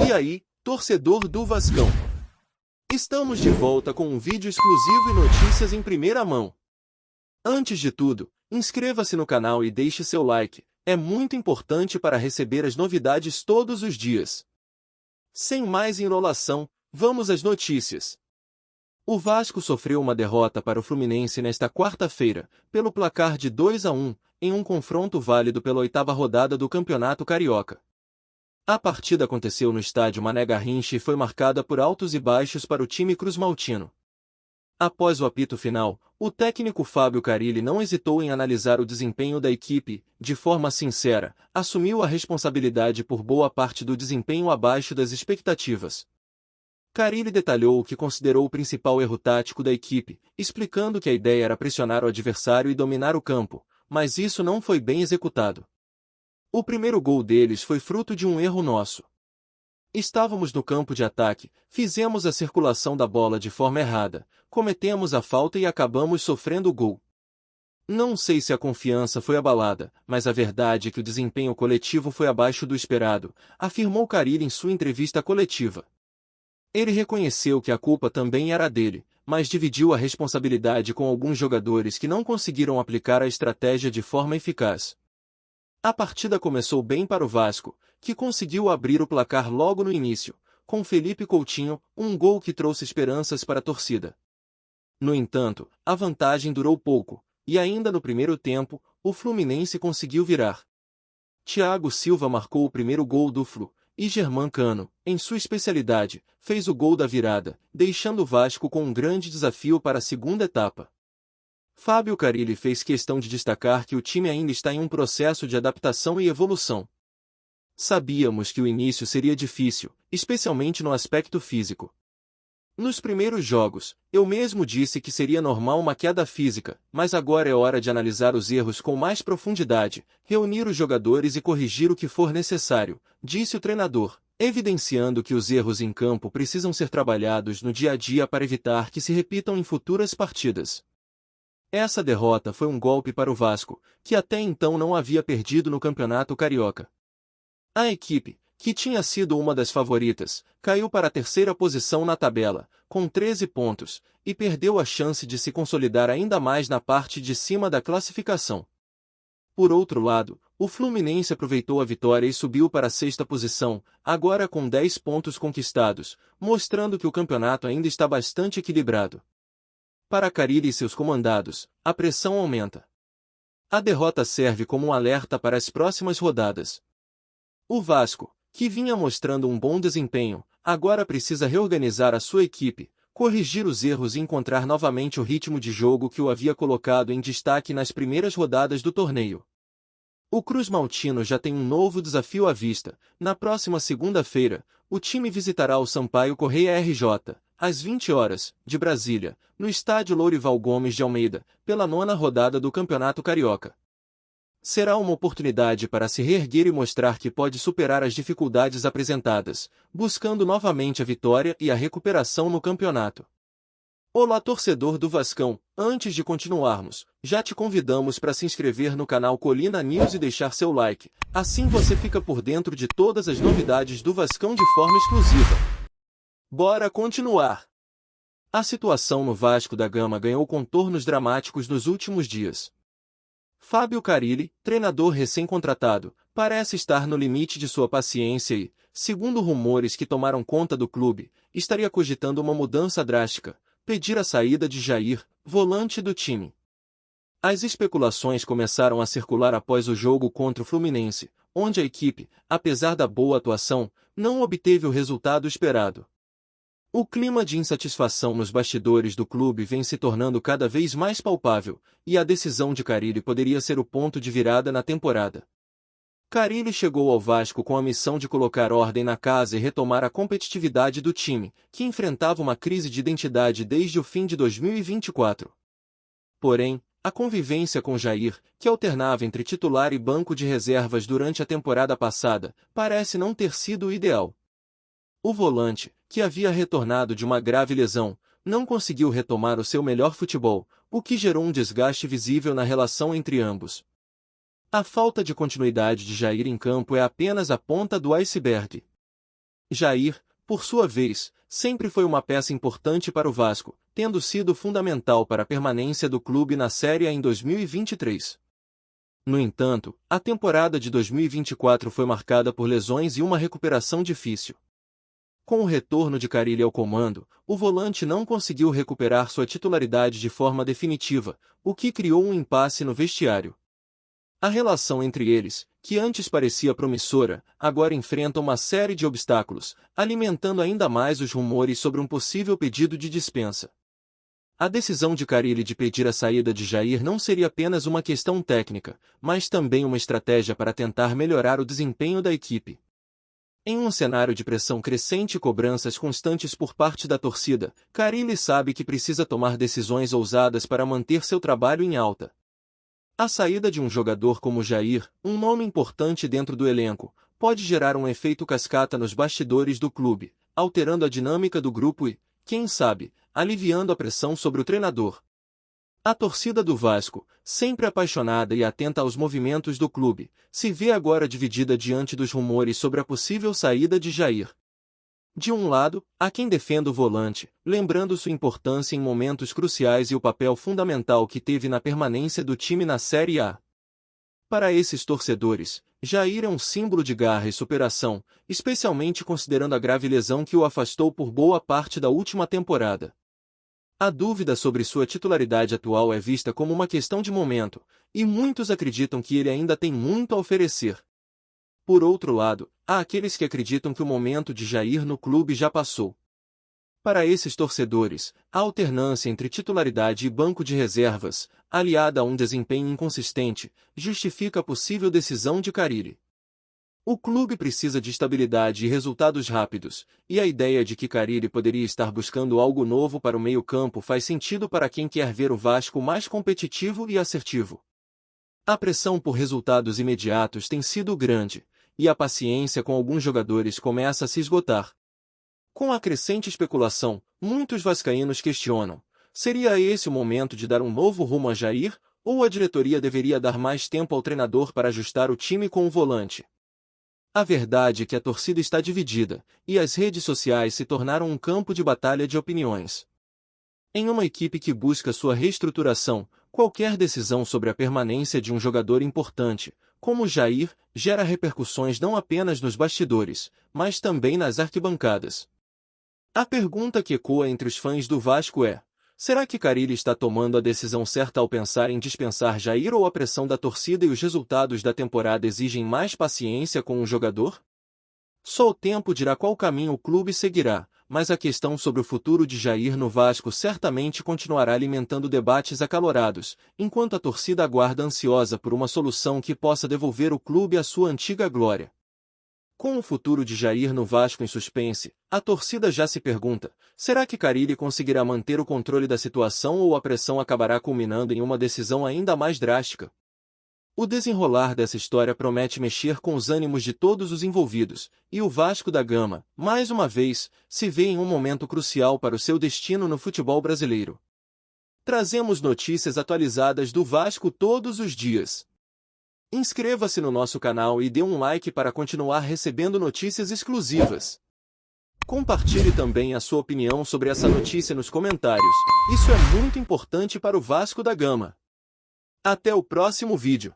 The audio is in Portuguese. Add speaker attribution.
Speaker 1: E aí, torcedor do Vascão? Estamos de volta com um vídeo exclusivo e notícias em primeira mão. Antes de tudo, inscreva-se no canal e deixe seu like, é muito importante para receber as novidades todos os dias. Sem mais enrolação, vamos às notícias. O Vasco sofreu uma derrota para o Fluminense nesta quarta-feira, pelo placar de 2-1, em um confronto válido pela 8ª rodada do Campeonato Carioca. A partida aconteceu no estádio Mané Garrincha e foi marcada por altos e baixos para o time cruzmaltino. Após o apito final, o técnico Fábio Carille não hesitou em analisar o desempenho da equipe, de forma sincera, assumiu a responsabilidade por boa parte do desempenho abaixo das expectativas. Carille detalhou o que considerou o principal erro tático da equipe, explicando que a ideia era pressionar o adversário e dominar o campo, mas isso não foi bem executado. O primeiro gol deles foi fruto de um erro nosso. Estávamos no campo de ataque, fizemos a circulação da bola de forma errada, cometemos a falta e acabamos sofrendo o gol. Não sei se a confiança foi abalada, mas a verdade é que o desempenho coletivo foi abaixo do esperado, afirmou Carille em sua entrevista coletiva. Ele reconheceu que a culpa também era dele, mas dividiu a responsabilidade com alguns jogadores que não conseguiram aplicar a estratégia de forma eficaz. A partida começou bem para o Vasco, que conseguiu abrir o placar logo no início, com Felipe Coutinho, um gol que trouxe esperanças para a torcida. No entanto, a vantagem durou pouco, e ainda no primeiro tempo, o Fluminense conseguiu virar. Thiago Silva marcou o primeiro gol do Flu, e Germán Cano, em sua especialidade, fez o gol da virada, deixando o Vasco com um grande desafio para a segunda etapa. Fábio Carille fez questão de destacar que o time ainda está em um processo de adaptação e evolução. Sabíamos que o início seria difícil, especialmente no aspecto físico. Nos primeiros jogos, eu mesmo disse que seria normal uma queda física, mas agora é hora de analisar os erros com mais profundidade, reunir os jogadores e corrigir o que for necessário, disse o treinador, evidenciando que os erros em campo precisam ser trabalhados no dia a dia para evitar que se repitam em futuras partidas. Essa derrota foi um golpe para o Vasco, que até então não havia perdido no Campeonato Carioca. A equipe, que tinha sido uma das favoritas, caiu para a terceira posição na tabela, com 13 pontos, e perdeu a chance de se consolidar ainda mais na parte de cima da classificação. Por outro lado, o Fluminense aproveitou a vitória e subiu para a sexta posição, agora com 10 pontos conquistados, mostrando que o campeonato ainda está bastante equilibrado. Para Carille e seus comandados, a pressão aumenta. A derrota serve como um alerta para as próximas rodadas. O Vasco, que vinha mostrando um bom desempenho, agora precisa reorganizar a sua equipe, corrigir os erros e encontrar novamente o ritmo de jogo que o havia colocado em destaque nas primeiras rodadas do torneio. O cruzmaltino já tem um novo desafio à vista. Na próxima segunda-feira, o time visitará o Sampaio Corrêa RJ, às 20 horas, de Brasília, no estádio Lourival Gomes de Almeida, pela 9ª rodada do Campeonato Carioca. Será uma oportunidade para se reerguer e mostrar que pode superar as dificuldades apresentadas, buscando novamente a vitória e a recuperação no campeonato. Olá, torcedor do Vascão, antes de continuarmos, já te convidamos para se inscrever no canal Colina News e deixar seu like, assim você fica por dentro de todas as novidades do Vascão de forma exclusiva. Bora continuar! A situação no Vasco da Gama ganhou contornos dramáticos nos últimos dias. Fábio Carille, treinador recém-contratado, parece estar no limite de sua paciência e, segundo rumores que tomaram conta do clube, estaria cogitando uma mudança drástica, pedir a saída de Jair, volante do time. As especulações começaram a circular após o jogo contra o Fluminense, onde a equipe, apesar da boa atuação, não obteve o resultado esperado. O clima de insatisfação nos bastidores do clube vem se tornando cada vez mais palpável, e a decisão de Carille poderia ser o ponto de virada na temporada. Carille chegou ao Vasco com a missão de colocar ordem na casa e retomar a competitividade do time, que enfrentava uma crise de identidade desde o fim de 2024. Porém, a convivência com Jair, que alternava entre titular e banco de reservas durante a temporada passada, parece não ter sido o ideal. O volante, que havia retornado de uma grave lesão, não conseguiu retomar o seu melhor futebol, o que gerou um desgaste visível na relação entre ambos. A falta de continuidade de Jair em campo é apenas a ponta do iceberg. Jair, por sua vez, sempre foi uma peça importante para o Vasco, tendo sido fundamental para a permanência do clube na Série A em 2023. No entanto, a temporada de 2024 foi marcada por lesões e uma recuperação difícil. Com o retorno de Carille ao comando, o volante não conseguiu recuperar sua titularidade de forma definitiva, o que criou um impasse no vestiário. A relação entre eles, que antes parecia promissora, agora enfrenta uma série de obstáculos, alimentando ainda mais os rumores sobre um possível pedido de dispensa. A decisão de Carille de pedir a saída de Jair não seria apenas uma questão técnica, mas também uma estratégia para tentar melhorar o desempenho da equipe. Em um cenário de pressão crescente e cobranças constantes por parte da torcida, Carille sabe que precisa tomar decisões ousadas para manter seu trabalho em alta. A saída de um jogador como Jair, um nome importante dentro do elenco, pode gerar um efeito cascata nos bastidores do clube, alterando a dinâmica do grupo e, quem sabe, aliviando a pressão sobre o treinador. A torcida do Vasco, sempre apaixonada e atenta aos movimentos do clube, se vê agora dividida diante dos rumores sobre a possível saída de Jair. De um lado, há quem defenda o volante, lembrando sua importância em momentos cruciais e o papel fundamental que teve na permanência do time na Série A. Para esses torcedores, Jair é um símbolo de garra e superação, especialmente considerando a grave lesão que o afastou por boa parte da última temporada. A dúvida sobre sua titularidade atual é vista como uma questão de momento, e muitos acreditam que ele ainda tem muito a oferecer. Por outro lado, há aqueles que acreditam que o momento de Jair no clube já passou. Para esses torcedores, a alternância entre titularidade e banco de reservas, aliada a um desempenho inconsistente, justifica a possível decisão de Carille. O clube precisa de estabilidade e resultados rápidos, e a ideia de que Carille poderia estar buscando algo novo para o meio-campo faz sentido para quem quer ver o Vasco mais competitivo e assertivo. A pressão por resultados imediatos tem sido grande, e a paciência com alguns jogadores começa a se esgotar. Com a crescente especulação, muitos vascaínos questionam: seria esse o momento de dar um novo rumo a Jair, ou a diretoria deveria dar mais tempo ao treinador para ajustar o time com o volante? A verdade é que a torcida está dividida, e as redes sociais se tornaram um campo de batalha de opiniões. Em uma equipe que busca sua reestruturação, qualquer decisão sobre a permanência de um jogador importante, como Jair, gera repercussões não apenas nos bastidores, mas também nas arquibancadas. A pergunta que ecoa entre os fãs do Vasco é: será que Carille está tomando a decisão certa ao pensar em dispensar Jair, ou a pressão da torcida e os resultados da temporada exigem mais paciência com o jogador? Só o tempo dirá qual caminho o clube seguirá, mas a questão sobre o futuro de Jair no Vasco certamente continuará alimentando debates acalorados, enquanto a torcida aguarda ansiosa por uma solução que possa devolver o clube à sua antiga glória. Com o futuro de Jair no Vasco em suspense, a torcida já se pergunta: será que Carille conseguirá manter o controle da situação, ou a pressão acabará culminando em uma decisão ainda mais drástica? O desenrolar dessa história promete mexer com os ânimos de todos os envolvidos, e o Vasco da Gama, mais uma vez, se vê em um momento crucial para o seu destino no futebol brasileiro. Trazemos notícias atualizadas do Vasco todos os dias. Inscreva-se no nosso canal e dê um like para continuar recebendo notícias exclusivas. Compartilhe também a sua opinião sobre essa notícia nos comentários, isso é muito importante para o Vasco da Gama. Até o próximo vídeo.